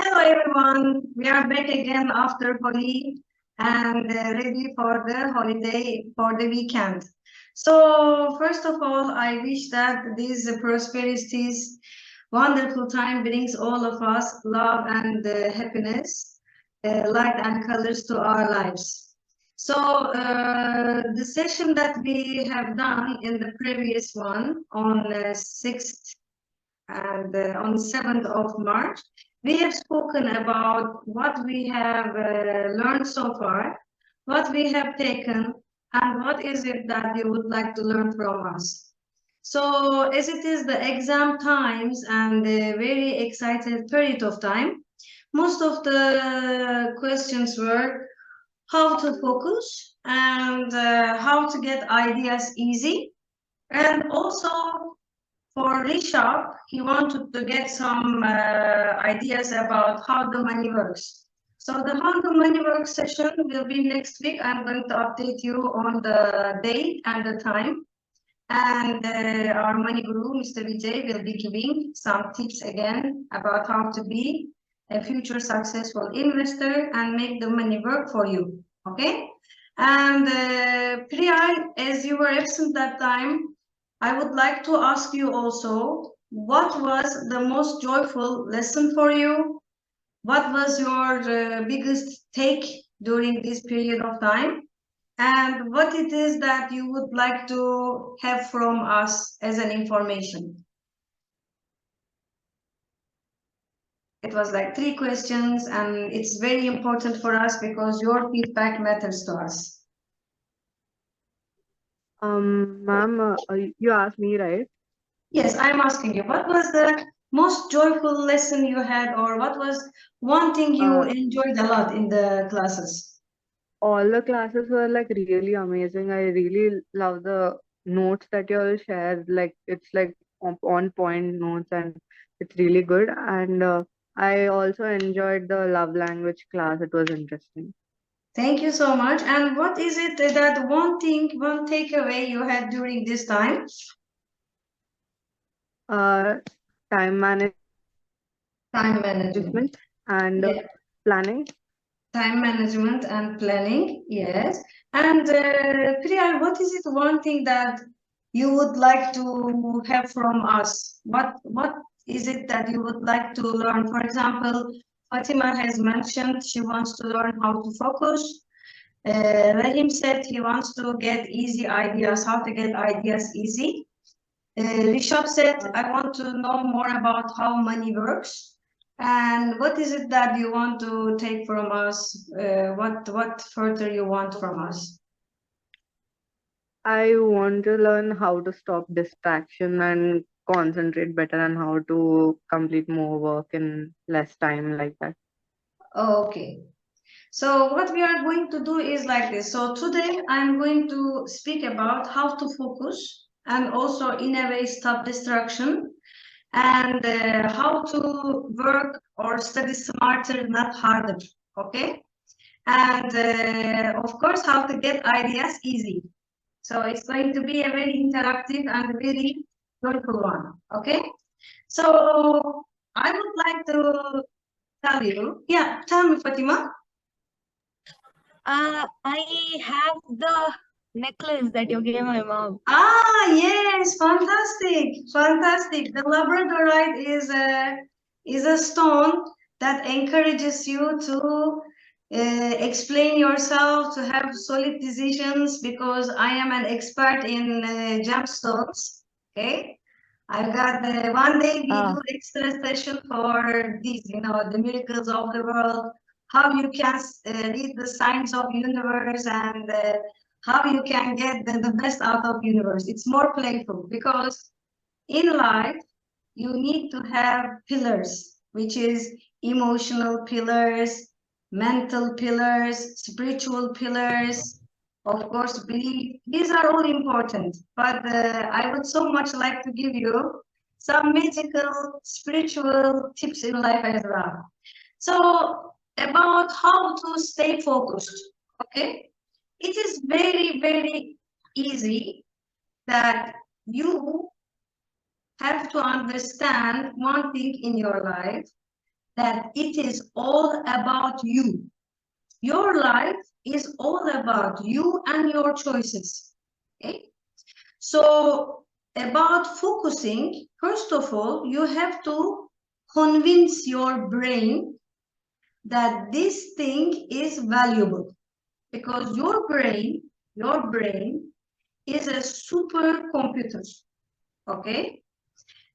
Hello everyone, we are back again after Holi and ready for the holiday for the weekend. So first of all, I wish that these prosperities, wonderful time brings all of us love and happiness, light and colors to our lives. So the session that we have done in the previous one on 6th and on 7th of March, we have spoken about what we have learned so far, what we have taken, and what is it that you would like to learn from us. So, as it is the exam times and a very excited period of time, most of the questions were how to focus and how to get ideas easy, and also for Rishabh, he wanted to get some ideas about how the money works. So the how the money works session will be next week. I'm going to update you on the date and the time. And our money guru, Mr. Vijay, will be giving some tips again about how to be a future successful investor and make the money work for you. Okay? And Priya, as you were absent that time, I would like to ask you also, what was the most joyful lesson for you? What was your biggest take during this period of time? And what it is that you would like to have from us as an information? It was like 3 questions, and it's very important for us because your feedback matters to us. Ma'am, you asked me, right? Yes, I'm asking you, what was the most joyful lesson you had, or what was one thing you Uh, enjoyed a lot in the classes? all the classes were like really amazing. I really love the notes that you all share. Like it's like on point notes, and it's really good. And I also enjoyed the love language class. It was interesting. Thank you so much. And what is it that one thing, one takeaway you had during this time? Uh, Time Time management management. and Yeah, planning. time management and planning. Yes. And Priya, what is it one thing that you would like to have from us? What is it that you would like to learn? For example, Fatima has mentioned she wants to learn how to focus. Rahim said he wants to get easy ideas, how to get ideas easy. Rishabh said, I want to know more about how money works. And what is it that you want to take from us? What further you want from us? I want to learn how to stop distraction and concentrate better and how to complete more work in less time like that. Okay. So what we are going to do is like this. So today I'm going to speak about how to focus and also in a way stop distraction, and how to work or study smarter, not harder. Okay. And of course, how to get ideas easy. So it's going to be a very interactive and very joyful one. Okay. So I would like to tell you. Yeah, tell me, Fatima. I have the necklace that you gave my mom. Ah, yes, fantastic, fantastic. The labradorite is a stone that encourages you to explain yourself, to have solid decisions, because I am an expert in gemstones. Okay, I've got one day we do extra session for these, the miracles of the world, how you can read the signs of universe, and how you can get the best out of universe. It's more playful because in life you need to have pillars, which is emotional pillars, mental pillars, spiritual pillars, of course, belief. These are all important, but I would so much like to give you some magical spiritual tips in life as well. So about how to stay focused, okay? It is very, very easy that you have to understand one thing in your life, that it is all about you. Your life is all about you and your choices. Okay? So about focusing, first of all, you have to convince your brain that this thing is valuable, because your brain is a supercomputer. Okay?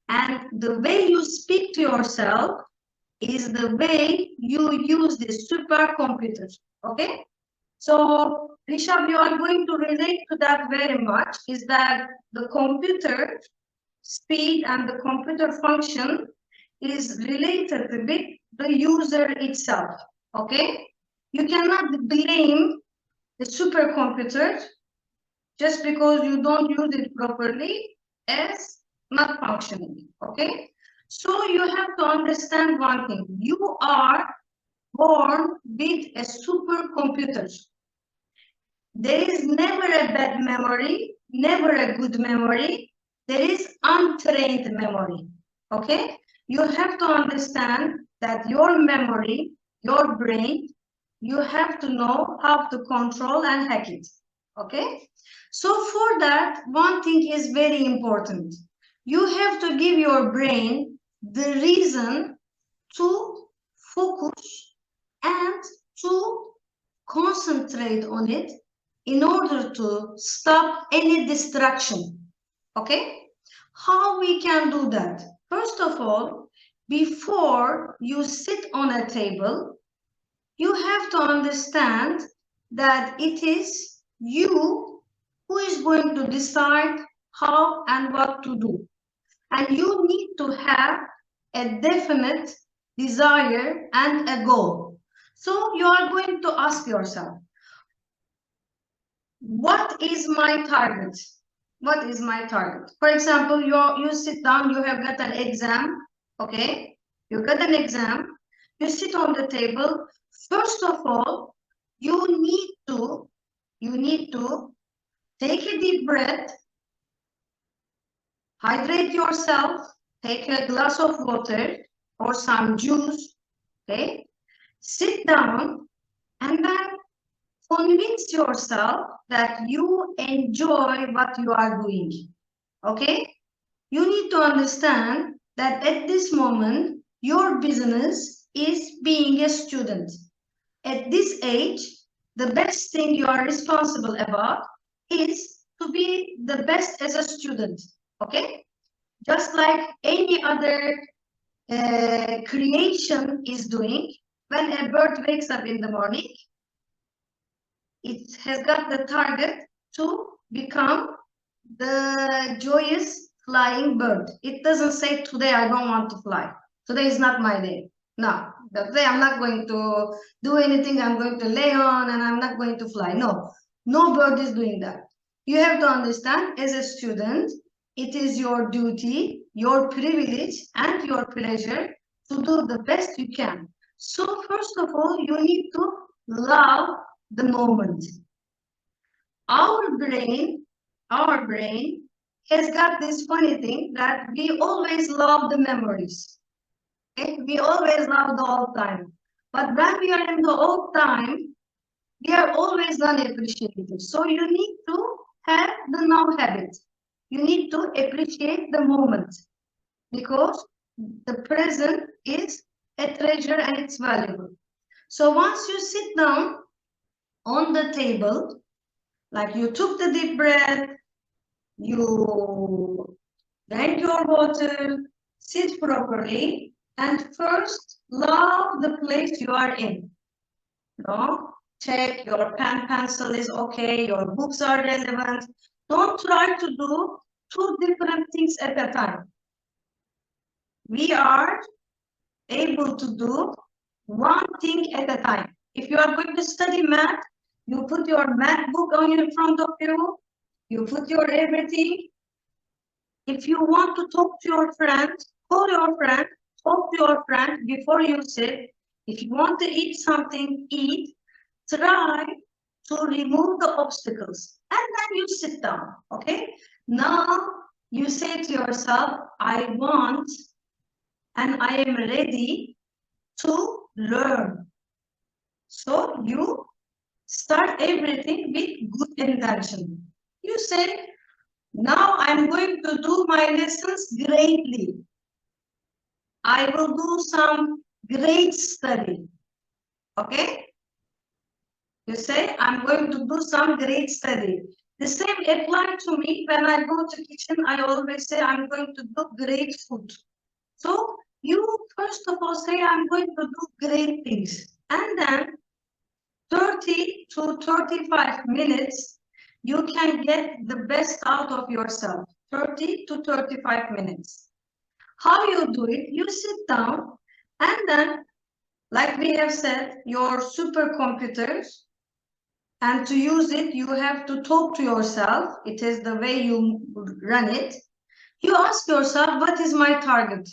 And the way you speak to yourself is the way you use this supercomputer. Okay? So, Rishabh, you are going to relate to that very much, is that the computer speed and the computer function is related with the user itself. Okay? You cannot blame the supercomputer just because you don't use it properly as not functioning. Okay? So you have to understand one thing. You are born with a supercomputer. There is never a bad memory, never a good memory. There is untrained memory. Okay? You have to understand that your memory, your brain, you have to know how to control and hack it. Okay? So for that, one thing is very important. You have to give your brain the reason to focus and to concentrate on it in order to stop any distraction. Okay? How we can do that? First of all, before you sit on a table, you have to understand that it is you who is going to decide how and what to do. And you need to have a definite desire and a goal. So you are going to ask yourself, what is my target? What is my target? For example, you sit down, you have got an exam, okay? You got an exam, you sit on the table. First of all, you need to take a deep breath, hydrate yourself, take a glass of water or some juice, okay? Sit down and then convince yourself that you enjoy what you are doing. Okay? You need to understand that at this moment, your business is being a student. At this age, the best thing you are responsible about is to be the best as a student. Okay? Just like any other creation is doing, when a bird wakes up in the morning, it has got the target to become the joyous flying bird. It doesn't say, today I don't want to fly. Today is not my day. No, today I'm not going to do anything. I'm going to lay on and I'm not going to fly. No, no bird is doing that. You have to understand, as a student, it is your duty, your privilege, and your pleasure to do the best you can. So first of all, you need to love the moment. Our brain has got this funny thing that we always love the memories. Okay? We always love the old time. But when we are in the old time, we are always unappreciative. So you need to have the now habit. You need to appreciate the moment, because the present is a treasure and it's valuable. So once you sit down on the table, like you took the deep breath, you drank your water, sit properly, and first love the place you are in. No? Check your pen, pencil is okay, your books are relevant. Don't try to do two different things at a time. We are able to do one thing at a time. If you are going to study math, you put your math book on in front of you, you put your everything. If you want to talk to your friend, call your friend, talk to your friend before you sit. If you want to eat something, eat. Try to remove the obstacles and then you sit down, okay? Now you say to yourself, I want and I am ready to learn. So you start everything with good intention. You say, now I'm going to do my lessons greatly. I will do some great study. Okay? You say, I'm going to do some great study. The same applies to me when I go to kitchen. I always say, I'm going to do great food. So you first of all say, I'm going to do great things. And then 30 to 35 minutes, you can get the best out of yourself. 30 to 35 minutes. How you do it? You sit down and then, like we have said, your supercomputers, and to use it, you have to talk to yourself. It is the way you run it. You ask yourself, what is my target?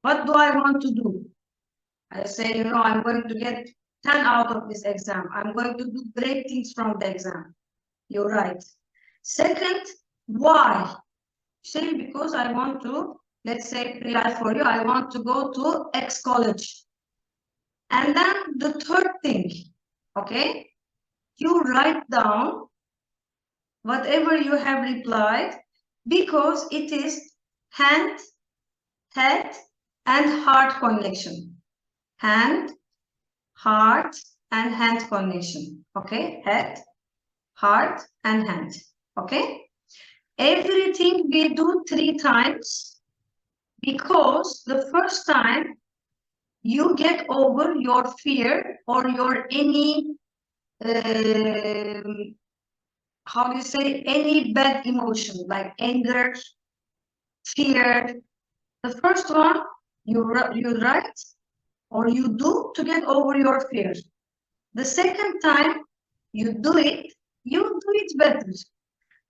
What do I want to do? I say, I'm going to get 10 out of this exam. I'm going to do great things from the exam. You're right. Second, why? Say, because I want to, let's say, for you, I want to go to X college. And then the third thing, okay, you write down whatever you have replied, because it is hand, head, and heart connection. Hand, heart, and hand connection. Okay, head, heart, and hand. Okay, everything we do 3 times, because the first time you get over your fear or your any how do you say, any bad emotion like anger, fear. The first one you write or you do to get over your fear. The second time you do it better.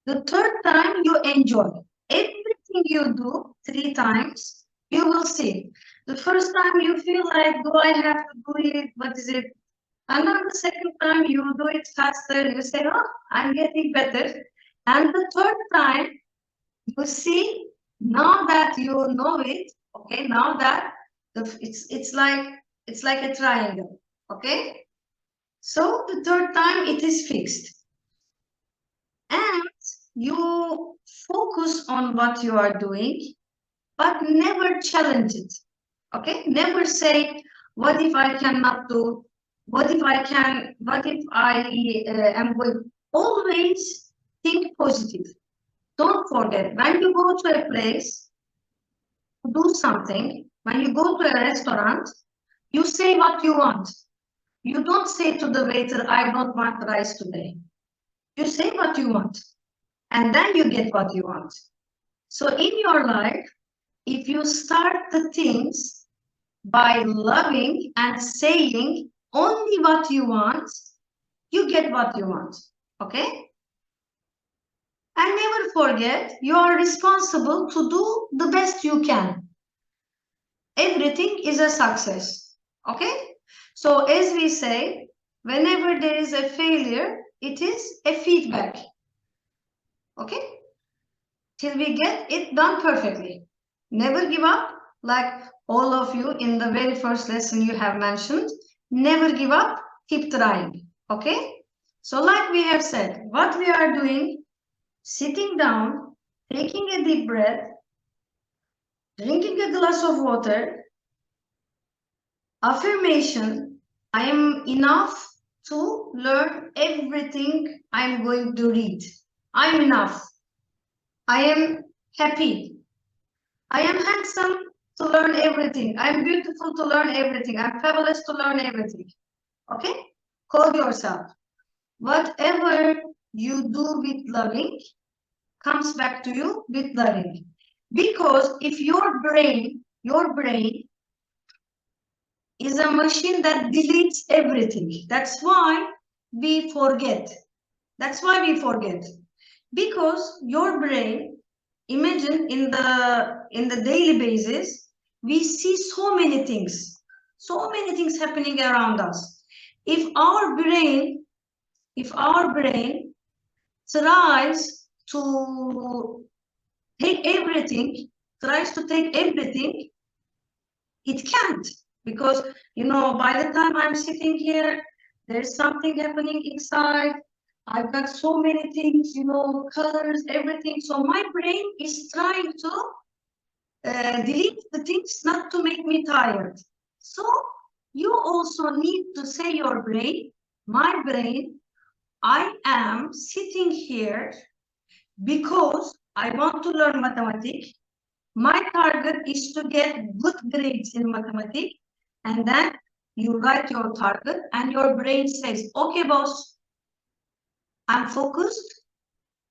The third time you enjoy. Everything you do 3 times, you will see. The first time you feel like, do I have to do it? What is it? And then the second time you do it faster, you say, oh, I'm getting better. And the third time, you see, now that you know it, okay, now that it's like a triangle, okay? So the third time it is fixed. And you focus on what you are doing, but never challenge it, okay? Never say, what if I cannot do? What if I can? What if I am good? Always think positive. Don't forget, when you go to a place to do something, when you go to a restaurant, you say what you want. You don't say to the waiter, I don't want rice today. You say what you want, and then you get what you want. So in your life, if you start the things by loving and saying only what you want, you get what you want, okay? And never forget, you are responsible to do the best you can. Everything is a success, okay? So as we say, whenever there is a failure, it is a feedback, okay? Till we get it done perfectly. Never give up, like all of you in the very first lesson you have mentioned. Never give up, keep trying, okay? So like we have said, what we are doing, sitting down, taking a deep breath, drinking a glass of water, affirmation, I am enough to learn everything I'm going to read. I'm enough. I am happy. I am handsome to learn everything. I'm beautiful to learn everything. I'm fabulous to learn everything. Okay? Call yourself. Whatever you do with loving comes back to you with loving. Because if your brain is a machine that deletes everything. That's why we forget. That's why we forget. Because your brain, imagine in the daily basis, we see so many things happening around us. If our brain tries to take everything, it can't. Because, you know, by the time I'm sitting here, there's something happening inside. I've got so many things, you know, colors, everything. So my brain is trying to delete the things not to make me tired. So you also need to say your brain, my brain, I am sitting here because I want to learn mathematics. My target is to get good grades in mathematics. And then you write your target and your brain says, okay, boss, I'm focused.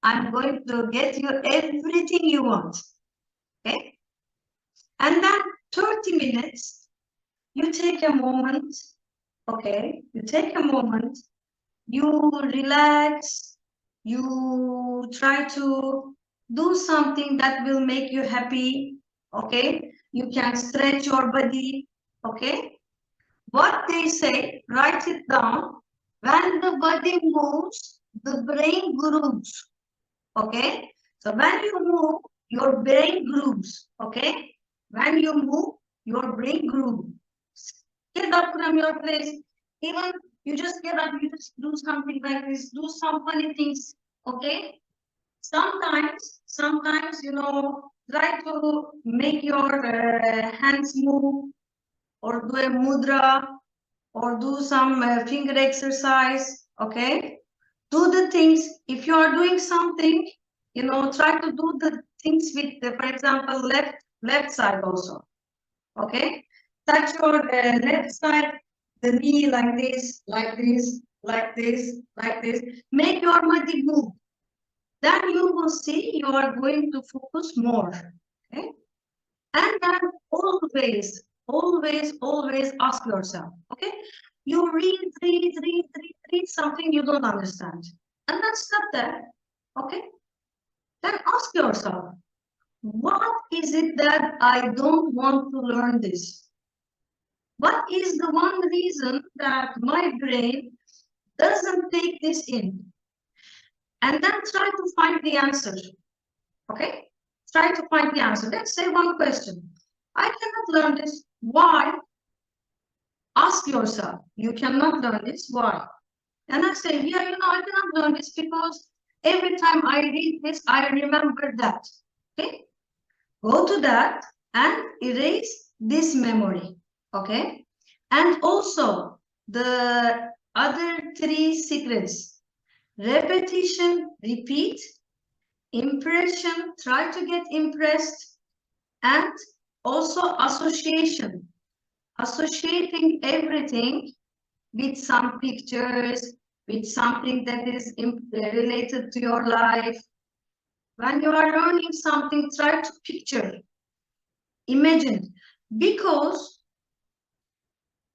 I'm going to get you everything you want. Okay. And then 30 minutes, you take a moment. Okay. You take a moment. You relax. You try to do something that will make you happy. Okay. You can stretch your body. Okay. What they say, write it down. When the body moves, the brain grooves. Okay. So when you move, your brain grooves. Okay. When you move, your brain grooves. Get up from your place. Even you just get up, you just do something like this, do some funny things. Okay. Sometimes, you know, try to make your hands move or do a mudra or do some finger exercise. Okay. Do the things. If you are doing something, you know, try to do the things with the, for example, left side also. Okay. Touch your left side, the knee like this, like this, like this, like this. Make your body move. Then you will see you are going to focus more. Okay. And then always ask yourself, okay? You read something you don't understand. And then stop there, okay? Then ask yourself, what is it that I don't want to learn this? What is the one reason that my brain doesn't take this in? And then try to find the answer, okay? Try to find the answer. Let's say one question. I cannot learn this. Why? Ask yourself, you cannot learn this, why? And I say, yeah, you know, I cannot learn this because every time I read this, I remember that. Okay? Go to that and erase this memory. Okay? And also the other three secrets: repetition, repeat, impression, try to get impressed, and also association. Associating everything with some pictures, with something that is related to your life. When you are learning something, try to picture, imagine, because,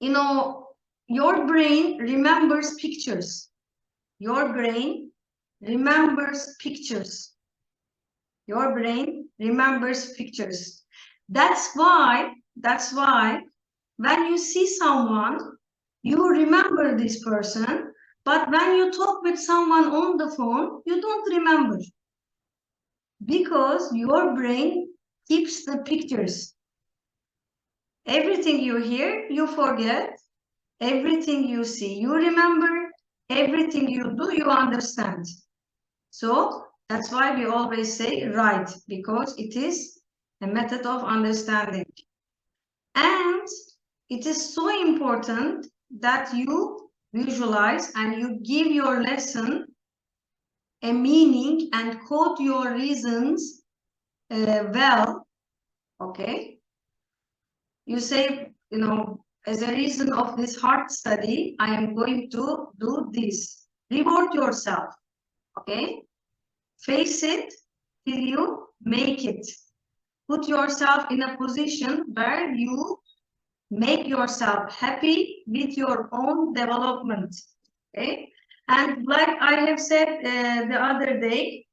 you know, your brain remembers pictures. Your brain remembers pictures. Your brain remembers pictures. That's why when you see someone, you remember this person, but when you talk with someone on the phone, you don't remember. Because your brain keeps the pictures. Everything you hear, you forget. Everything you see, you remember. Everything you do, you understand. So that's why we always say write, because it is a method of understanding. And it is so important that you visualize and you give your lesson a meaning and quote your reasons well. Okay. You say, you know, as a reason of this hard study, I am going to do this. Reward yourself. Okay. Face it till you make it. Put yourself in a position where you make yourself happy with your own development. Okay. And like I have said the other day,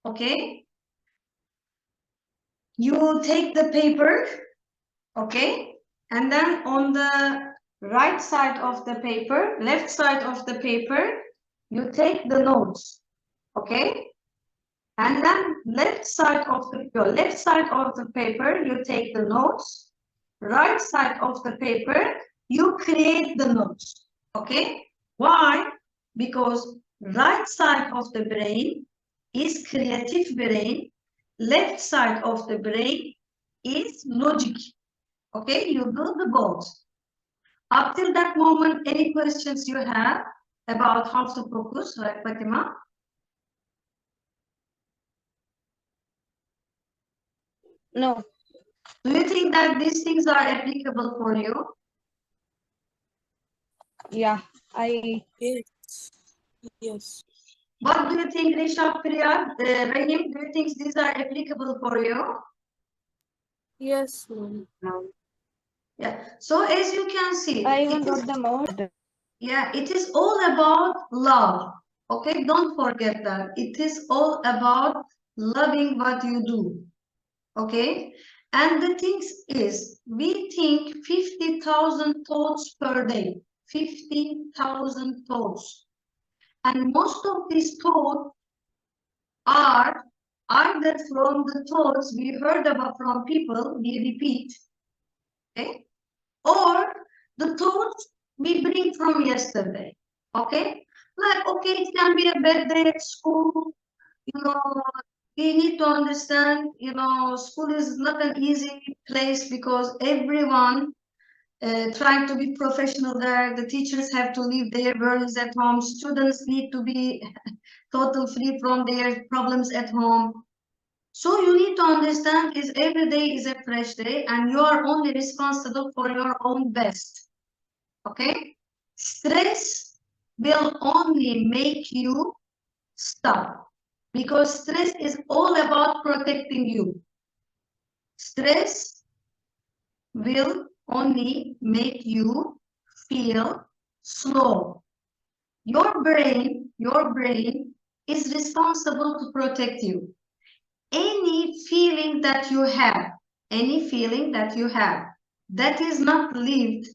okay, you take the paper, okay, and then on the right side of the paper, left side of the paper, you take the notes, okay, and then your left side of the paper, you take the notes, right side of the paper, you create the notes. Okay? Why? Because right side of the brain is creative brain, left side of the brain is logic. Okay, you do the both. Up till that moment, any questions you have about how to focus, right, Fatima? No. Do you think that these things are applicable for you? Yeah. I Yes. Yes. What do you think, Rishabh, Priya, Rahim? Do you think these are applicable for you? Yes, ma'am. Yeah. So as you can see, even wrote them out. yeah, it is all about love. Okay, don't forget that. It is all about loving what you do. Okay, and the thing is, we think 50,000 thoughts per day. 50,000 thoughts. And most of these thoughts are either from the thoughts we heard about from people, we repeat, okay, or the thoughts we bring from yesterday, okay? Like, okay, it can be a bad day at school, you know, we need to understand, you know, school is not an easy place because everyone trying to be professional there. The teachers have to leave their worries at home. Students need to be total free from their problems at home. So you need to understand is every day is a fresh day and you are only responsible for your own best. Okay? Stress will only make you stop because stress is all about protecting you. Stress will only make you feel slow. Your brain is responsible to protect you. Any feeling that you have, that is not lived,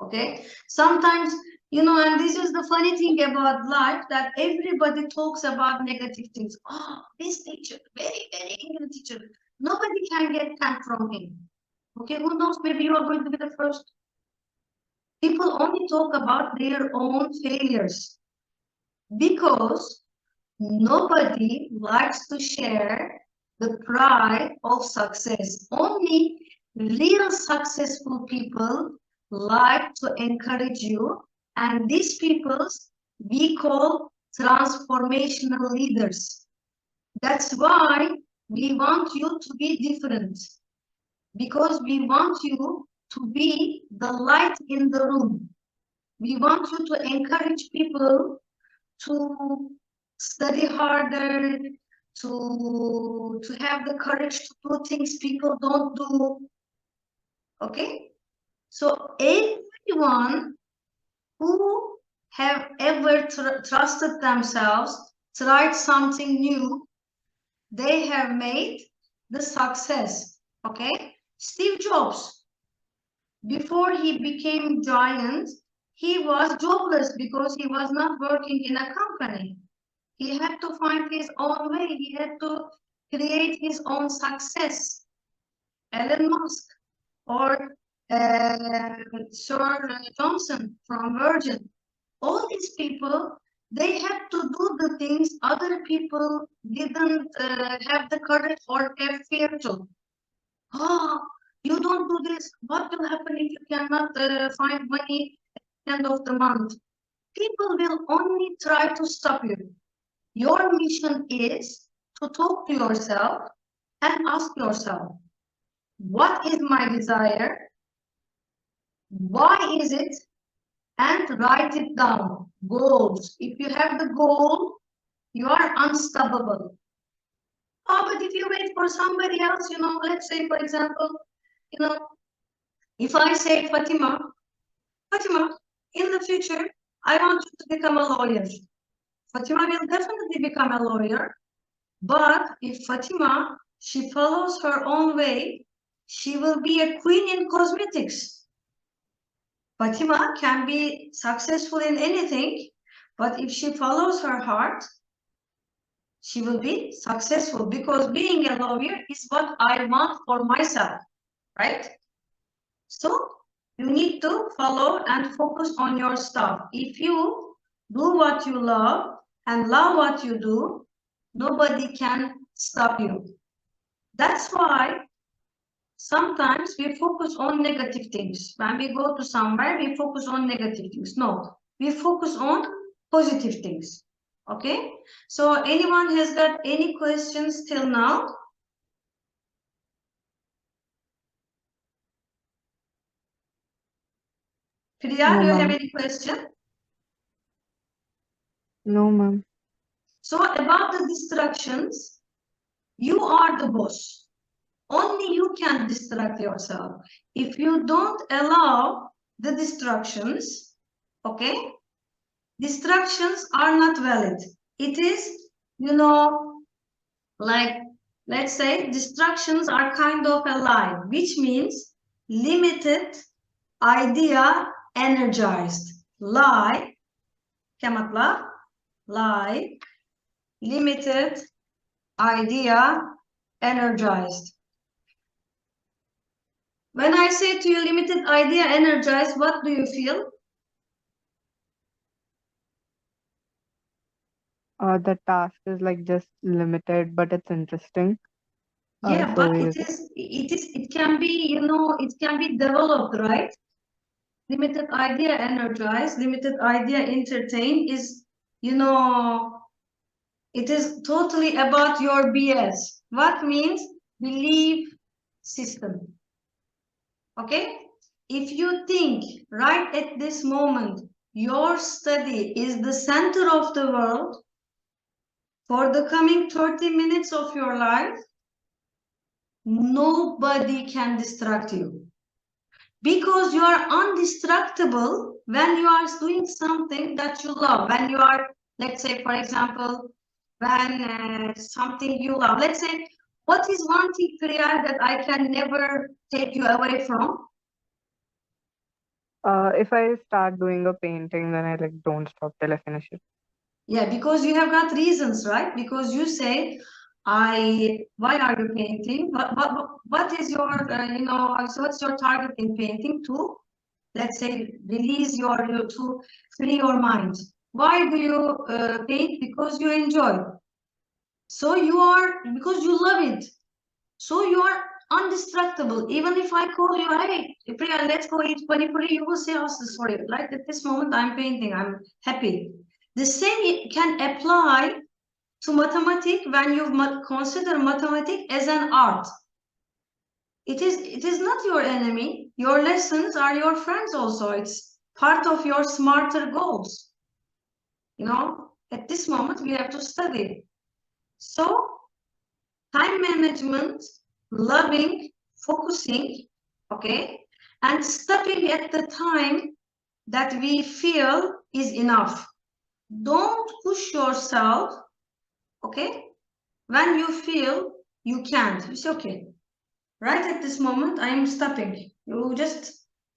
okay? Sometimes, you know, and this is the funny thing about life, that everybody talks about negative things. Oh, this teacher, very, very angry teacher. Nobody can get 10 from him. Okay, who knows, maybe you are going to be the first. People only talk about their own failures because nobody likes to share the pride of success. Only real successful people like to encourage you, and these people we call transformational leaders. That's why we want you to be different, because we want you to be the light in the room. We want you to encourage people to study harder, to have the courage to do things people don't do. Okay? So everyone who have ever trusted themselves, tried something new, they have made the success. Okay? Steve Jobs, before he became giant, he was jobless because he was not working in a company. He had to find his own way. He had to create his own success. Elon Musk or Sir Johnson from Virgin. All these people, they had to do the things other people didn't have the courage or have fear to. Oh, you don't do this. What will happen if you cannot find money at the end of the month? People will only try to stop you. Your mission is to talk to yourself and ask yourself, what is my desire? Why is it? And write it down. Goals. If you have the goal, you are unstoppable. Oh, but if you wait for somebody else, you know, let's say, for example, you know, if I say, Fatima, in the future, I want you to become a lawyer. Fatima will definitely become a lawyer. But if Fatima, she follows her own way, she will be a queen in cosmetics. Fatima can be successful in anything, but if she follows her heart, she will be successful, because being a lawyer is what I want for myself, right? So you need to follow and focus on your stuff. If you do what you love and love what you do, nobody can stop you. That's why sometimes we focus on negative things. When we go to somewhere, we focus on negative things. No, we focus on positive things. Okay? So anyone has got any questions till now? Priya, No, do you have ma'am. any question? No, ma'am. So about the distractions, you are the boss. Only you can distract yourself. If you don't allow the distractions, okay, distractions are not valid. It is, like, let's say distractions are kind of a lie, which means limited idea energized. Lie, क्या मतलब? Lie, limited idea energized. When I say to you limited idea energized, what do you feel? The task is like just limited, but it's interesting. Yeah, So but it can be, it can be developed, right? Limited idea energized, limited idea entertain is, it is totally about your BS. What means belief system? Okay? If you think right at this moment, your study is the center of the world for the coming 30 minutes of your life, nobody can distract you. Because you are undistractable when you are doing something that you love. When you are, let's say, for example, when something you love. Let's say, what is one thing, Priya, that I can never take you away from? if I start doing a painting, then I like don't stop till I finish it. Yeah, because you have got reasons, right? Because you say, why are you painting? What is your, so what's your target in painting? To, let's say, release to free your mind. Why do you paint? Because you enjoy. So because you love it. So you are undistractable. Even if I call you, hey, Priya, let's go eat pani puri, you will say, oh, sorry, like at this moment I'm painting, I'm happy. The same can apply to mathematics when you consider mathematics as an art. It is not your enemy. Your lessons are your friends also. It's part of your smarter goals. At this moment we have to study. So time management, loving, focusing, okay, and stopping at the time that we feel is enough. Don't push yourself, okay, when you feel you can't. You say, okay, right at this moment, I am stopping. You just,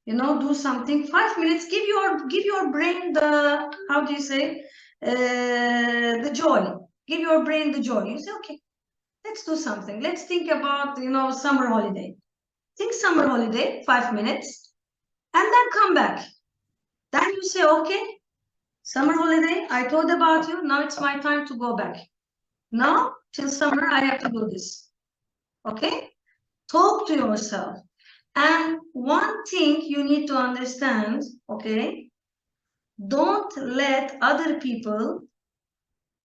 do something. 5 minutes, give your brain the, how do you say, the joy. Give your brain the joy. You say, okay, let's do something. Let's think about, summer holiday. Think summer holiday, 5 minutes, and then come back. Then you say, okay, summer holiday, I thought about you. Now it's my time to go back. Now, till summer, I have to do this. Okay? Talk to yourself. And one thing you need to understand, okay? Don't let other people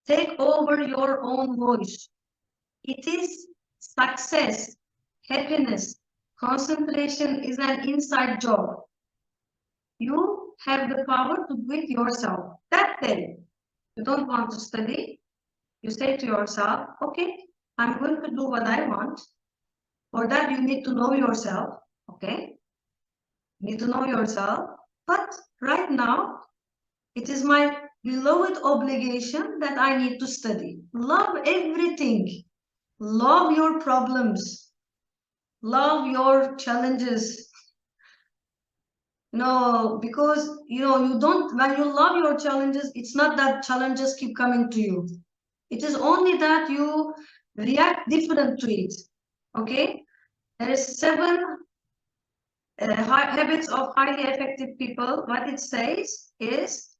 take over your own voice. It is success, happiness, concentration is an inside job. You have the power to do it yourself. That day, you don't want to study, you say to yourself, okay, I'm going to do what I want. For that, you need to know yourself, okay? You need to know yourself. But right now, it is my beloved obligation that I need to study. Love everything. Love your problems. Love your challenges. No, because you don't, when you love your challenges, it's not that challenges keep coming to you. It is only that you react different to it. Okay? There is 7 habits of highly effective people, what it says is,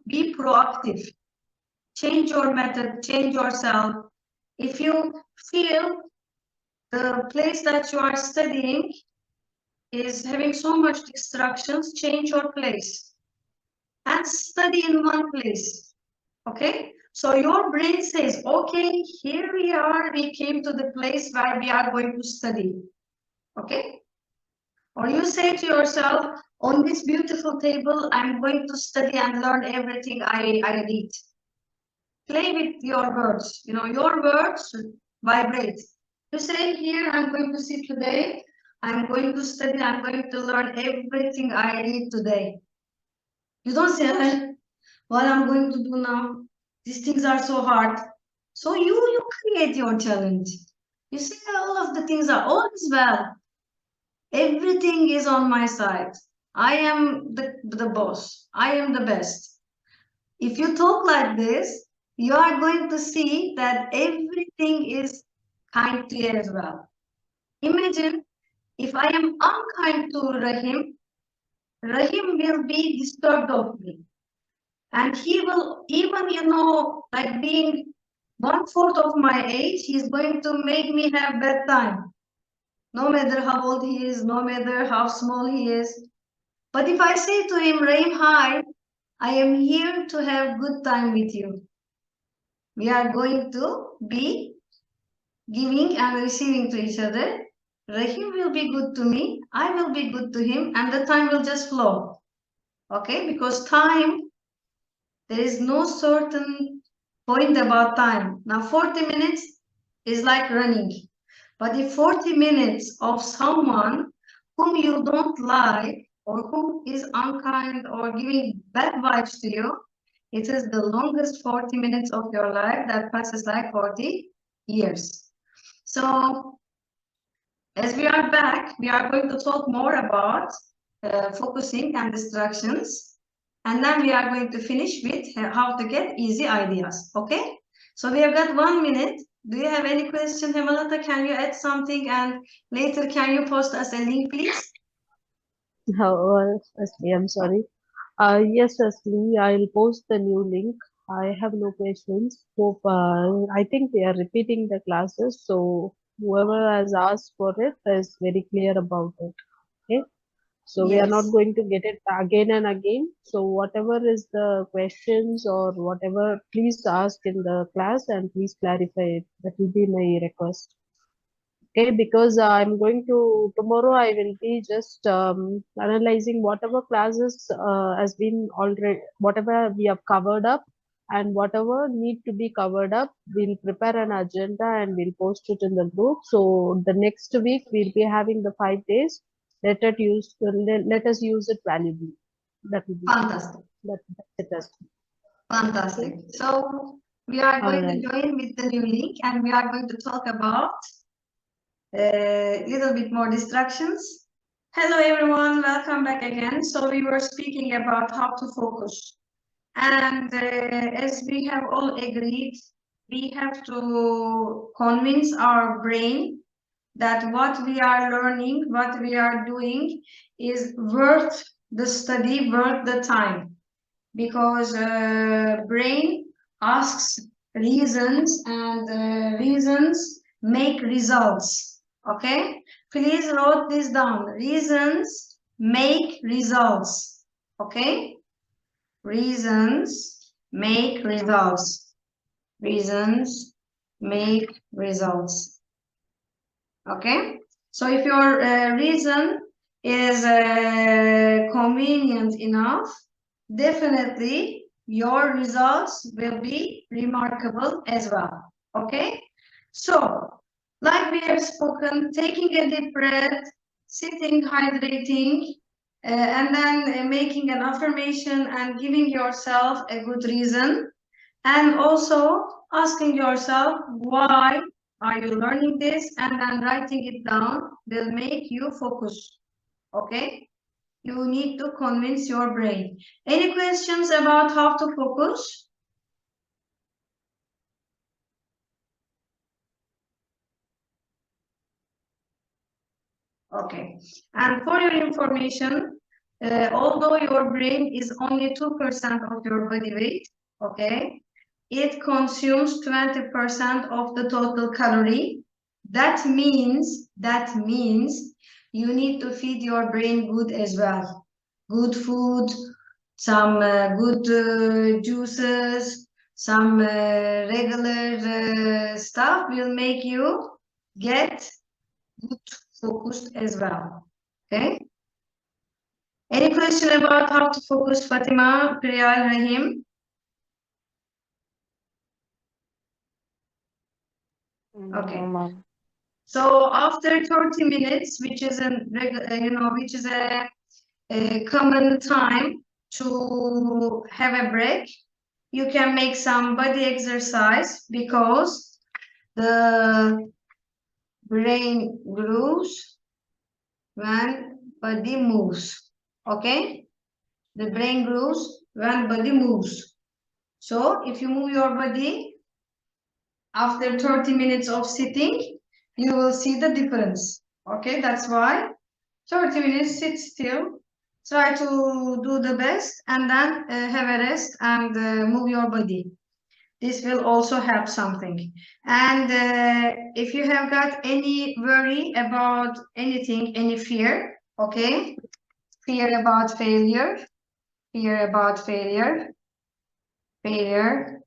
be proactive. Change your method, change yourself. If you feel the place that you are studying is having so much distractions, change your place and study in one place. Okay? So your brain says, okay, here we are, we came to the place where we are going to study. Okay? Or you say to yourself, on this beautiful table, I'm going to study and learn everything I need. Play with your words. Your words vibrate. You say, here, I'm going to sit today. I'm going to study. I'm going to learn everything I need today. You don't say, what I'm going to do now? These things are so hard. So you create your challenge. You say, all of the things are always well. Everything is on my side. I am the boss. I am the best. If you talk like this, you are going to see that everything is kind to you as well. Imagine if I am unkind to Rahim, Rahim will be disturbed of me. And he will, even, like being 1/4 of my age, he's going to make me have bad time. No matter how old he is, no matter how small he is. But if I say to him, Rahim, hi, I am here to have good time with you. We are going to be giving and receiving to each other. Rahim will be good to me, I will be good to him, and the time will just flow. Okay, because time, there is no certain point about time. Now 40 minutes is like running. But if 40 minutes of someone whom you don't like or who is unkind or giving bad vibes to you, it is the longest 40 minutes of your life that passes like 40 years. So as we are back, we are going to talk more about focusing and distractions. And then we are going to finish with how to get easy ideas. Okay? So we have got 1 minute. Do you have any question, Hemalata? Can you add something? And later, can you post us a link, please? Asli, I'm sorry. Yes, Asli, I'll post the new link. I have no questions. Hope, I think they are repeating the classes, so whoever has asked for it is very clear about it. Okay, so we are not Yes. going to get it again and again. So whatever is the questions or whatever, please ask in the class and please clarify it. That will be my request. Okay, because I'm going to tomorrow, I will be just analyzing whatever classes has been already, whatever we have covered up, and whatever need to be covered up, we'll prepare an agenda and we'll post it in the group. So the next week we'll be having the 5 days. Let us use it valuably. That will be Fantastic. that's it. Fantastic. So we are going to join with the new link and we are going to talk about a little bit more distractions. Hello everyone, welcome back again. So we were speaking about how to focus. And as we have all agreed, we have to convince our brain that what we are learning, what we are doing is worth the study, worth the time. Because brain asks reasons and reasons make results. Okay, please write this down. Reasons make results. Okay, reasons make results. Reasons make results. Okay, so if your reason is convenient enough, definitely your results will be remarkable as well. Okay, so like we have spoken, taking a deep breath, sitting, hydrating, and then making an affirmation and giving yourself a good reason, and also asking yourself why are you learning this, and then writing it down will make you focus. Okay, you need to convince your brain. Any questions about how to focus? Okay. And for your information, although your brain is only 2% of your body weight, okay, it consumes 20% of the total calorie. That means you need to feed your brain good as well. Good food, some good juices, some regular stuff will make you get good focused as well. Okay. Any question about how to focus, Fatima, Priyal, Rahim? Okay. No, ma'am. So after 30 minutes, which is a common time to have a break, you can make some body exercise because the brain grows when body moves. Okay? The brain grows when body moves. So if you move your body after 30 minutes of sitting, you will see the difference. Okay, that's why 30 minutes, sit still, try to do the best, and then have a rest and move your body. This will also help something. And if you have got any worry about anything, any fear, okay, fear about failure, failure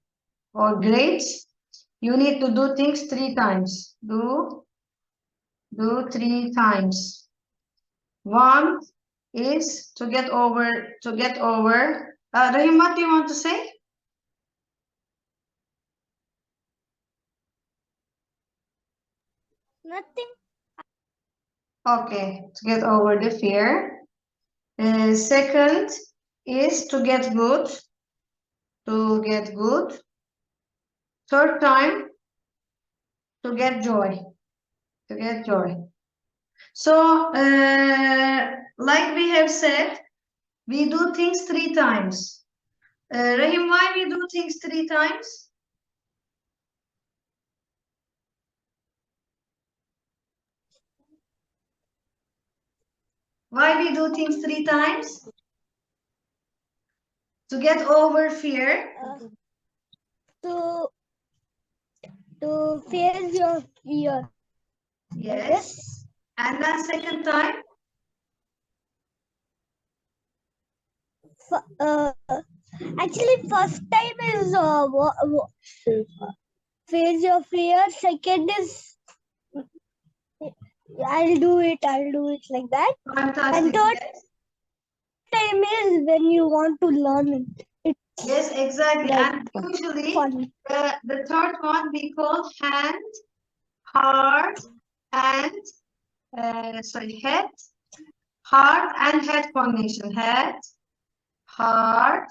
or grades, you need to do things 3 times. Do 3 times. One is to get over. Rahim, what do you want to say? Nothing. Okay, to get over the fear. Second is to get good. Third time, to get joy. So, like we have said, we do things 3 times. Rahim, why we do things 3 times? Why we do things 3 times? To get over fear. To face your fear. Yes. And then second time? Actually, first time is face your fear. Second is I'll do it like that. Fantastic. And third Yes. time is when you want to learn it. It's Yes, exactly. like And usually fun. the third one we call hand, heart, and head, heart and head connection. Head, heart,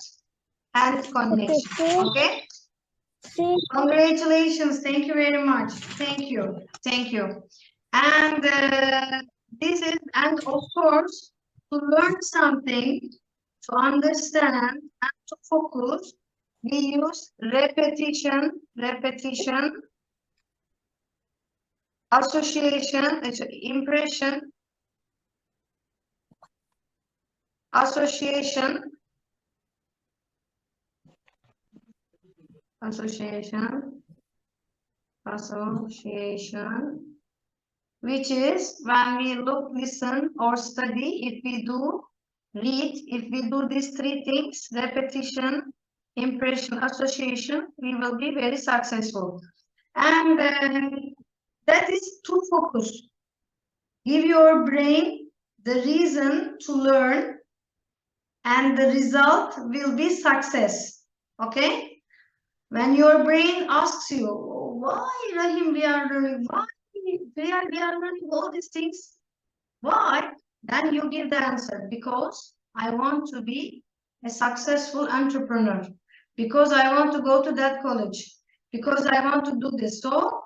and connection. Okay. See, Congratulations. Thank you very much. Thank you. And and of course, to learn something, to understand and to focus, we use repetition, association, impression, association, which is when we look, listen, or study. If we do read, if we do these 3 things, repetition, impression, association, we will be very successful. And that is to focus. Give your brain the reason to learn, and the result will be success. Okay? When your brain asks you, why, Rahim, we are learning, why we are learning all these things, why? Then you give the answer, because I want to be a successful entrepreneur, because I want to go to that college, because I want to do this. So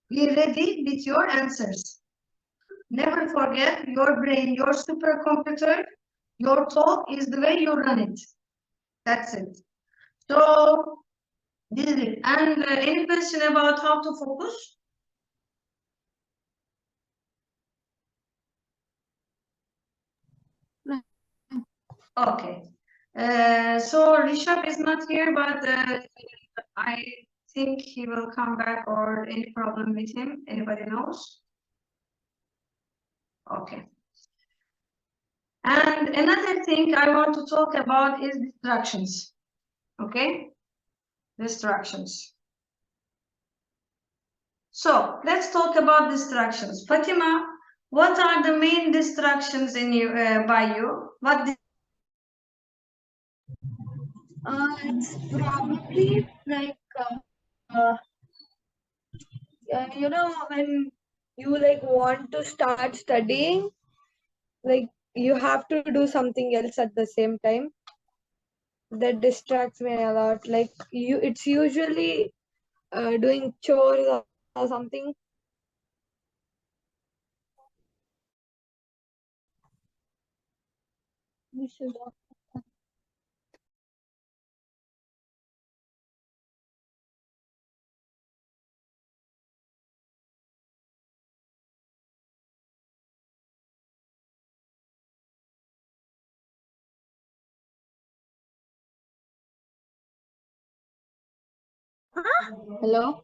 be ready with your answers. Never forget, your brain, your supercomputer, your talk is the way you run it. That's it. So this is it. And any question about how to focus? Okay. So Rishabh is not here, but I think he will come back, or any problem with him? Anybody knows? Okay. And another thing I want to talk about is distractions. Okay? Distractions. So let's talk about distractions. Fatima, what are the main distractions in you by you? What It's probably like when you like want to start studying, like you have to do something else at the same time. That distracts me a lot. Like it's usually doing chores or something. We should. Hello?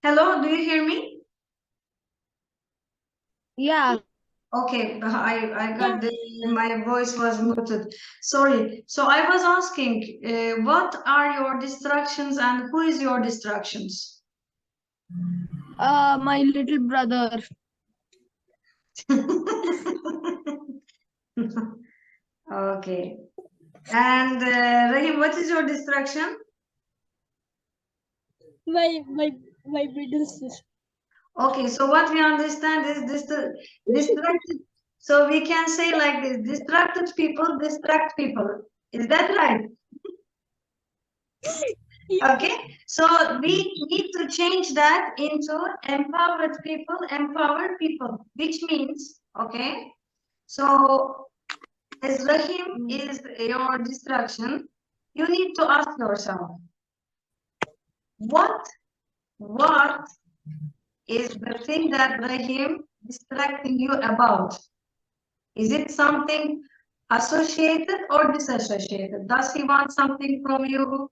Hello, do you hear me? Yeah. Okay, I got my voice was muted. Sorry. So I was asking, what are your distractions and who is your distractions? My little brother. Okay. And Rahim, what is your distraction? My middle sister. Okay, so what we understand is this the distracted. So we can say like this: distracted people distract people. Is that right? Okay, so we need to change that into empowered people, empower people, which means, okay, so as Rahim is your distraction, you need to ask yourself, what is the thing that Rahim distracting you about? Is it something associated or disassociated? Does he want something from you?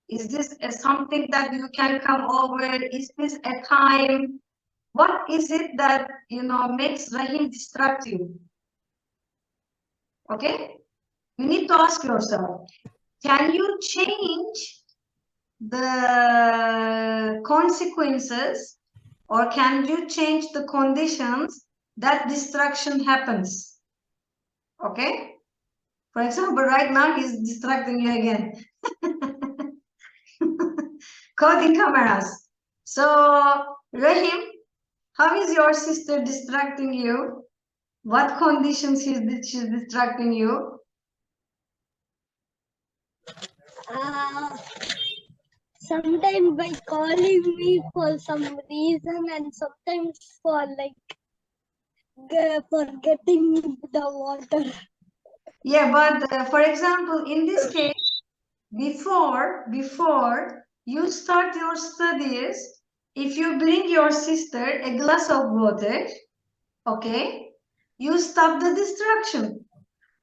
Is this something that you can come over? Is this a time? What is it that makes Rahim distract you? Okay, you need to ask yourself, can you change the consequences, or can you change the conditions that distraction happens? Okay, for example, right now he's distracting you again. Coding cameras. So Rahim, how is your sister distracting you? What conditions she's distracting you? Sometimes by calling me for some reason, and sometimes for for getting the water. Yeah, but for example, in this case, before you start your studies, if you bring your sister a glass of water, okay, you stop the distraction,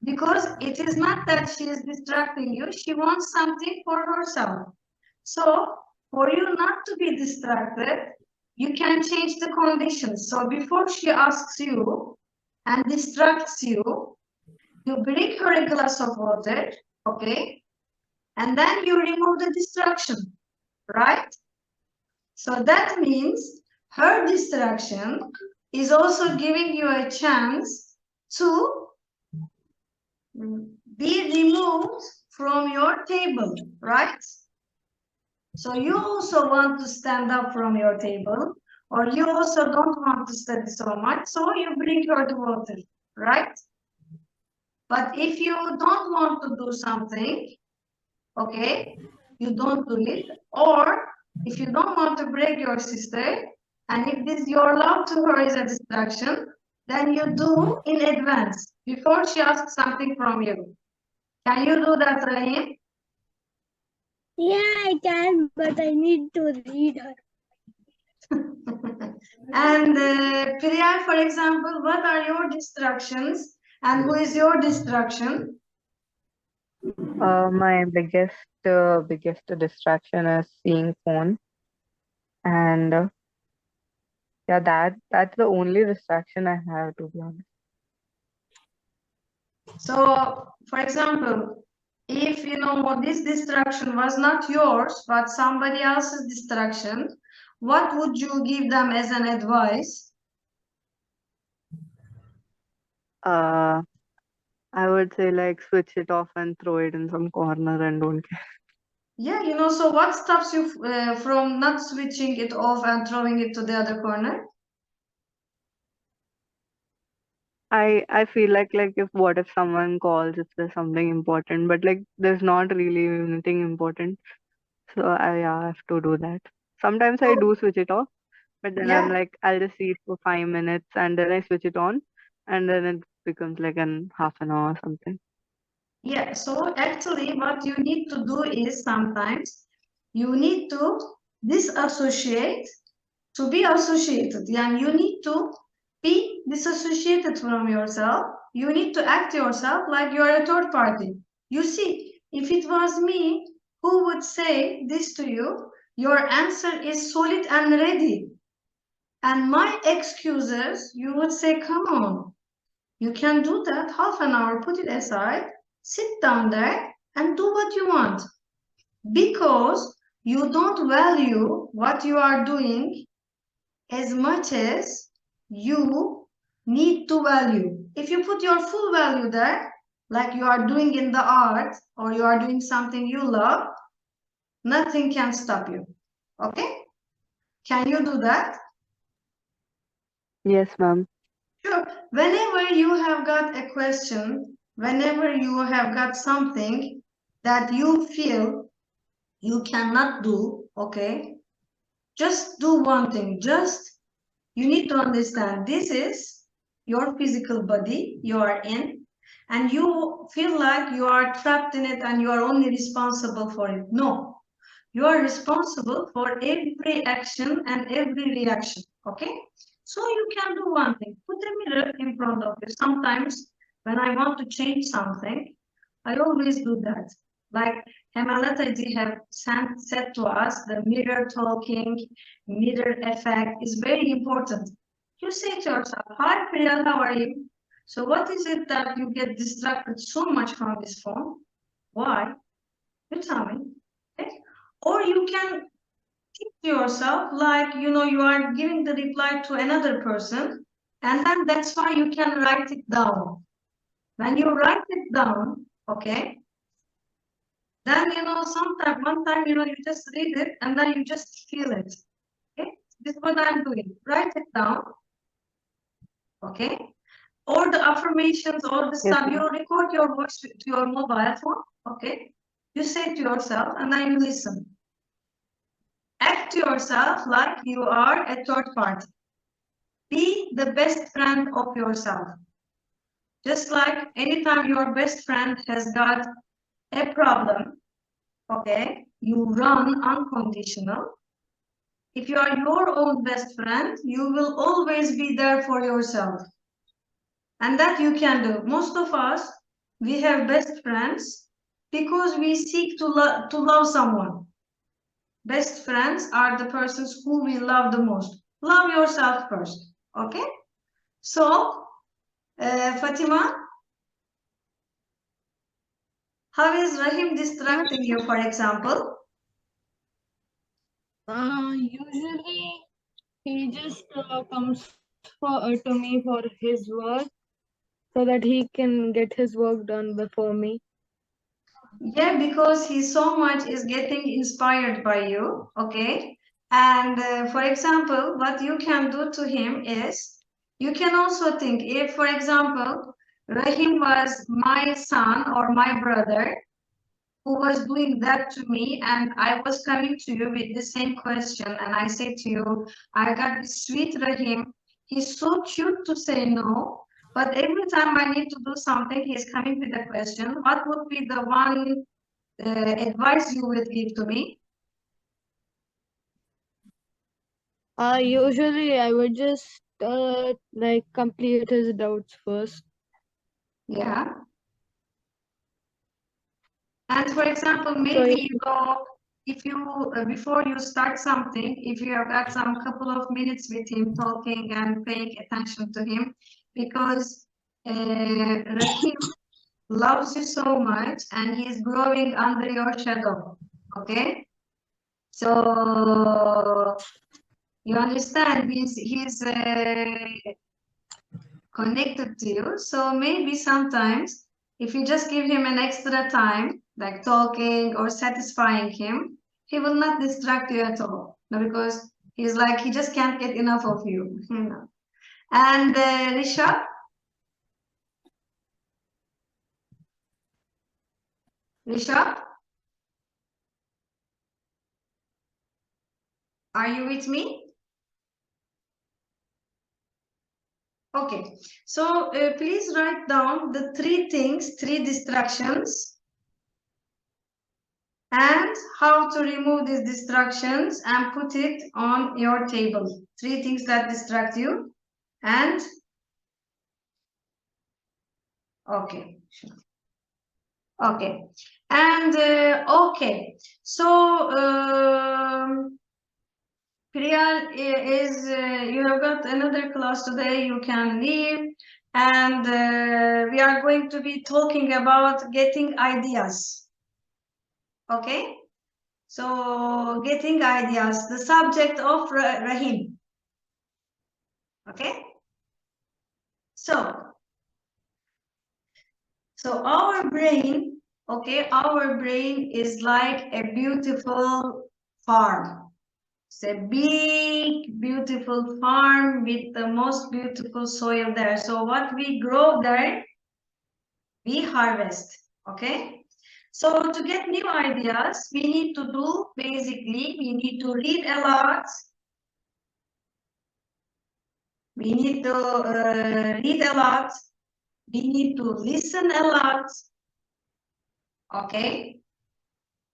because it is not that she is distracting you, she wants something for herself. So for you not to be distracted, you can change the conditions. So before she asks you and distracts you, you bring her a glass of water, okay? And then you remove the distraction, right? So that means her distraction is also giving you a chance to be removed from your table, right? So you also want to stand up from your table, or you also don't want to study so much, so you bring your water, right? But if you don't want to do something, okay, you don't do it. Or if you don't want to break your sister, and if this your love to her is a distraction, then you do in advance before she asks something from you. Can you do that, Rahim? Yeah, I can, but I need to read her. And Priya, for example, what are your distractions and who is your distraction? My biggest distraction is seeing phone, and yeah, that's the only distraction I have, to be honest. So, for example, if you know this distraction was not yours, but somebody else's distraction, what would you give them as an advice? Uh, I would say like switch it off and throw it in some corner and don't care. Yeah, you know, so what stops you from not switching it off and throwing it to the other corner? I feel like if what if someone calls if there's something important, but like there's not really anything important, so I have to do that. Sometimes I So, do switch it off, but then I'm yeah, like I'll just see it for 5 minutes and then I switch it on, and then it becomes like an half an hour or something. yeah. So actually, what you need to do is sometimes you need to disassociate to be associated. And you need to be disassociated from yourself. You need to act yourself like you are a third party. You see, if it was me who would say this to you, your answer is solid and ready. And my excuses, you would say, come on, you can do that half an hour, put it aside, sit down there and do what you want. Because you don't value what you are doing as much as you need to value. If you put your full value there, like you are doing in the art or you are doing something you love, nothing can stop you. Okay? Can you do that? Yes, ma'am. Sure. Whenever you have got a question, whenever you have got something that you feel you cannot do, okay, just do one thing. Just you need to understand this is your physical body you are in, and you feel like you are trapped in it and you are only responsible for it. No, you are responsible for every action and every reaction. Okay, so you can do one thing: put a mirror in front of you. Sometimes when I want to change something, I always do that. Like Hemalata ji have said to us, the mirror talking, mirror effect is very important. You say to yourself, hi Priya, how are you? So what is it that you get distracted so much from this phone? Why? You tell me. Okay? Or you can think to yourself like, you know, you are giving the reply to another person, and then that's why you can write it down. When you write it down, okay, then, you know, sometime, one time, you know, you just read it and then you just feel it. Okay, this is what I'm doing. Write it down. Okay, or the affirmations or the Yes, stuff, you ma'am. record your voice to your mobile phone. Okay, you say to yourself and then you listen. Act to yourself like you are a third party. Be the best friend of yourself. Just like anytime your best friend has got a problem, okay, you run unconditional. If you are your own best friend, you will always be there for yourself. And that you can do. Most of us, we have best friends because we seek to love someone. Best friends are the persons who we love the most. Love yourself first. Okay? So, Fatima, how is Rahim distracting you, for example? Usually he just comes to me for his work so that he can get his work done before me. Yeah, because he so much is getting inspired by you, okay? And for example, what you can do to him is you can also think if, for example, Rahim was my son or my brother who was doing that to me, and I was coming to you with the same question, and I said to you, I got this sweet Rahim. He's so cute to say no, but every time I need to do something, he's coming with a question. What would be the one advice you would give to me? Usually I would just like complete his doubts first. Yeah. And for example, So maybe you go, if you, before you start something, if you have got some couple of minutes with him talking and paying attention to him, because Rahim loves you so much and he is growing under your shadow. Okay? So you understand, he's connected to you. So maybe sometimes if you just give him an extra time, like talking or satisfying him, he will not distract you at all. No, because he's like, he just can't get enough of you, you know. And Risha, Risha, are you with me? Okay, so please write down the three things, three distractions, and how to remove these distractions and put it on your table. Three things that distract you. And okay, sure. Okay, and okay. So Priya is you have got another class today. You can leave, and we are going to be talking about getting ideas. Okay, so getting ideas, the subject of Rahim. Okay, so our brain, okay, our brain is like a beautiful farm. It's a big, beautiful farm with the most beautiful soil there. So what we grow there, we harvest, okay? So to get new ideas, we need to do, basically, we need to read a lot. We need to read a lot. We need to listen a lot, okay?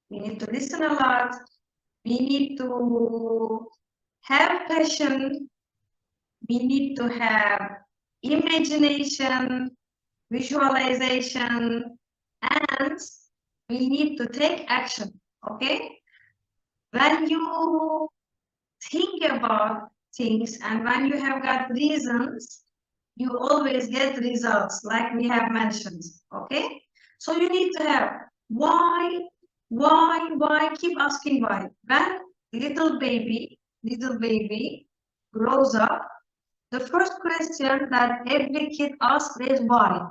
We need to listen a lot. We need to have passion. We need to have imagination, visualization, and we need to take action. Okay? When you think about things and when you have got reasons, you always get results, like we have mentioned. Okay? So you need to have why, keep asking why. When little baby grows up, the first question that every kid asks is why.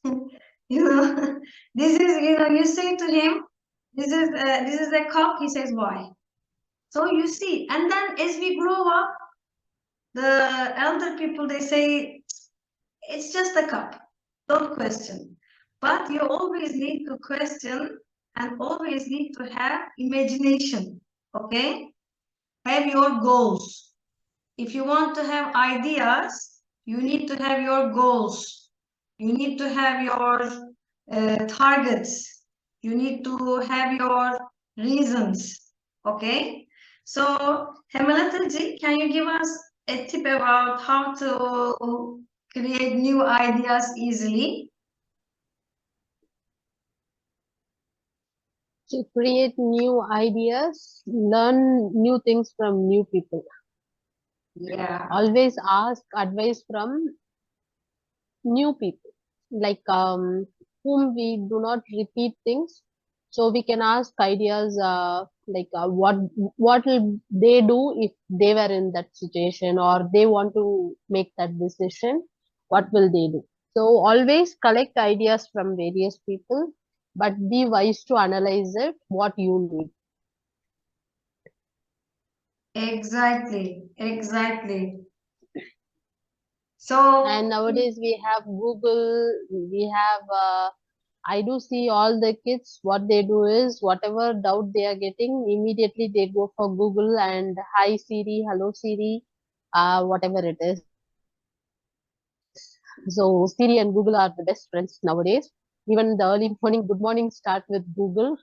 You know, this is, you know, you say to him, this is a cup, he says why. So you see, and then as we grow up, the elder people, they say, it's just a cup, don't question. But you always need to question and always need to have imagination, okay? Have your goals. If you want to have ideas, you need to have your goals. You need to have your targets. You need to have your reasons. Okay? So, Hemalataji, can you give us a tip about how to create new ideas easily? To create new ideas, learn new things from new people. Yeah. Always ask advice from new people, like whom we do not repeat things. So we can ask ideas, like what will they do if they were in that situation, or they want to make that decision. What will they do? So always collect ideas from various people but be wise to analyze it, what you need. Exactly, exactly. So, And nowadays we have Google, we have, I do see all the kids, what they do is whatever doubt they are getting, immediately they go for Google and hi Siri, hello Siri, whatever it is. So Siri and Google are the best friends nowadays. Even the early morning, good morning start with Google.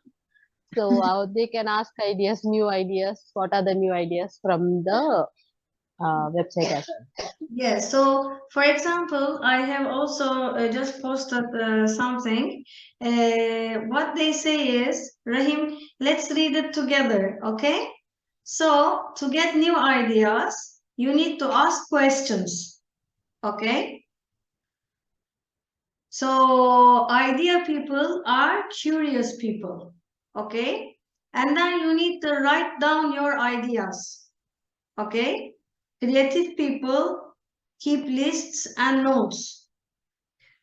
So they can ask ideas, new ideas. What are the new ideas from the website as well? yes, so for example, I have also just posted something. What they say is, Rahim, let's read it together, okay? So, to get new ideas, you need to ask questions, okay? So, idea people are curious people, okay? And then you need to write down your ideas, okay? Creative people keep lists and notes.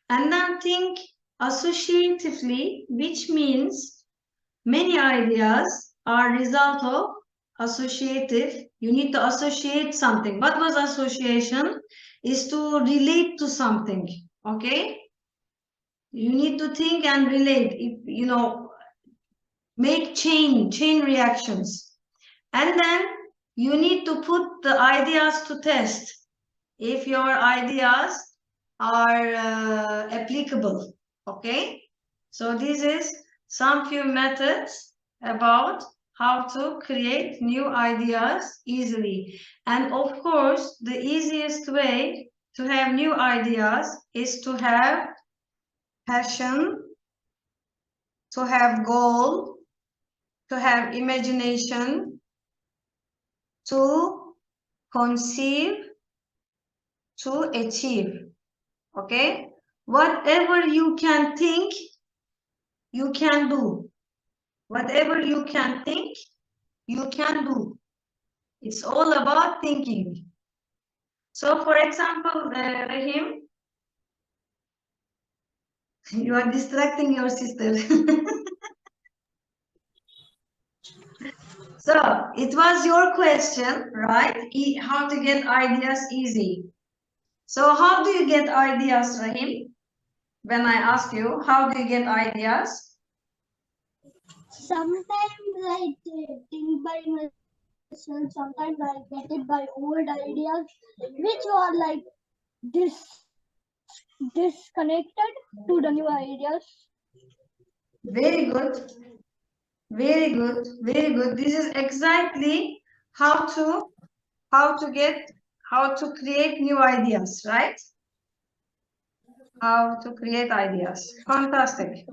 And then think associatively, which means many ideas are result of associative. You need to associate something. What was association? Is to relate to something, okay? You need to think and relate, make chain reactions. And then you need to put the ideas to test if your ideas are applicable, okay? So this is some few methods about how to create new ideas easily. And of course, the easiest way to have new ideas is to have passion, to have goal, to have imagination, to conceive, to achieve. Okay? Whatever you can think, you can do. Whatever you can think, you can do. It's all about thinking. So, for example, Rahim, you are distracting your sister. So, it was your question, right? How to get ideas easy. So, how do you get ideas, Rahim? When I ask you, how do you get ideas? Sometimes I think by myself, sometimes I get it by old ideas, which are like disconnected to the new ideas. Very good. Very good. Very good. This is exactly how to create new ideas, right? How to create ideas. Fantastic.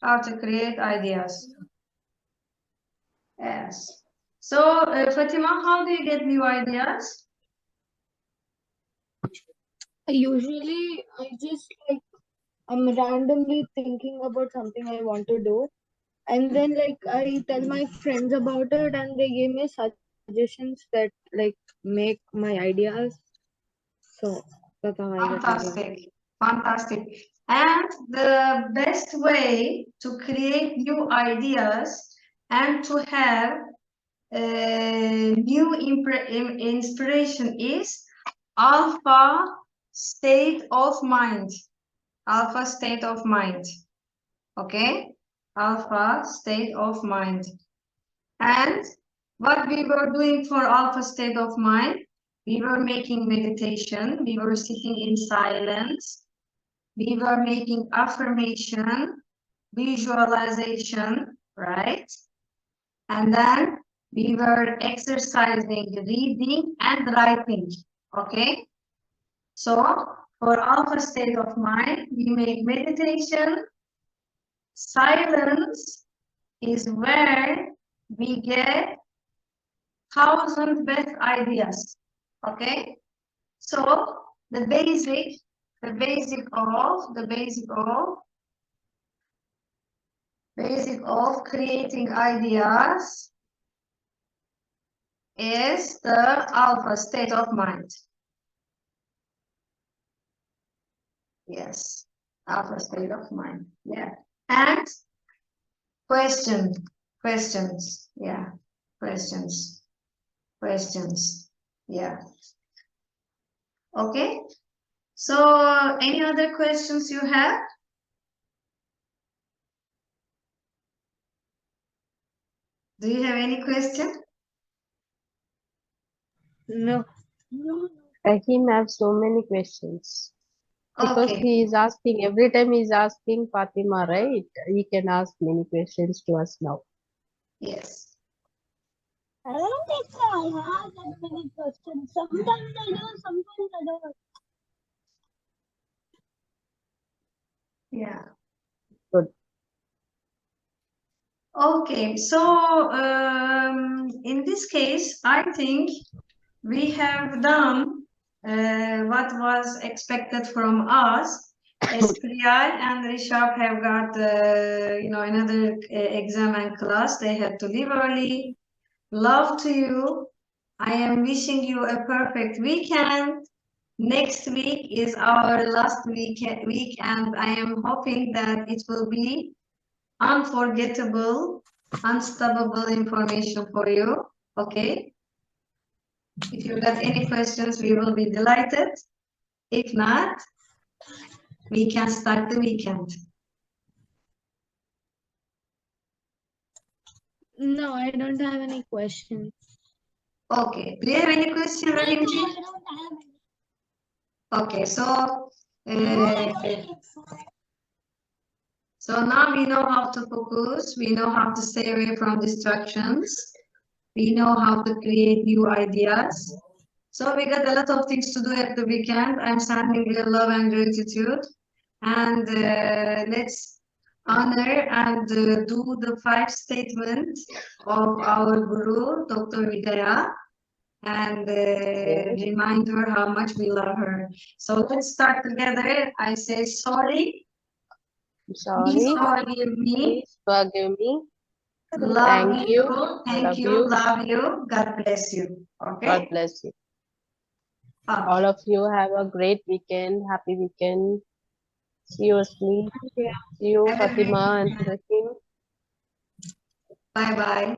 How to create ideas. Yes. So, Fatima, how do you get new ideas? Usually, I'm randomly thinking about something I want to do, and then I tell my friends about it, and they give me suggestions that make my ideas. So that's how I get ideas. Fantastic. Fantastic. And the best way to create new ideas and to have new inspiration is alpha state of mind. Alpha state of mind. Okay? Alpha state of mind. And what we were doing for alpha state of mind, we were making meditation, we were sitting in silence, we were making affirmation, visualization, right? And then we were exercising, reading and writing, okay? So for alpha state of mind, we make meditation. Silence is where we get 1,000 best ideas, okay? So the basic of creating ideas is the alpha state of mind. Yes, alpha state of mind. Yeah. Questions. Yeah. Questions. Yeah. Okay. So, any other questions you have? Do you have any question? No. Rahim have so many questions because Okay. he is asking every time he is asking Fatima, right? He can ask many questions to us now. Yes. I don't think so. I have that many questions. Sometimes I do, sometimes I don't. Yeah. Good. Okay. So, in this case, I think we have done what was expected from us. As Priyal and Rishabh have got, another exam and class. They had to leave early. Love to you. I am wishing you a perfect weekend. Next week is our last week, and I am hoping that it will be unforgettable, unstoppable information for you. Okay? If you got any questions, we will be delighted. If not, we can start the weekend. No, I don't have any questions. Okay. Do you have any question, I Rahimji? don't have any. Okay, so now we know how to focus, we know how to stay away from distractions, we know how to create new ideas. So we got a lot of things to do at the weekend. I'm sending you love and gratitude. And let's honor and do the 5 statements of our Guru, Dr. Vijaya, and remind her how much we love her. So let's start together. I say sorry. Sorry. Please forgive me. Please forgive me. Love Thank you. Thank Love you. you. Love you. God bless you. Okay. God bless you. Okay. All of you have a great weekend. Happy weekend. See you, Asli. See you, Have a great Fatima and weekend. Rahim. Bye bye.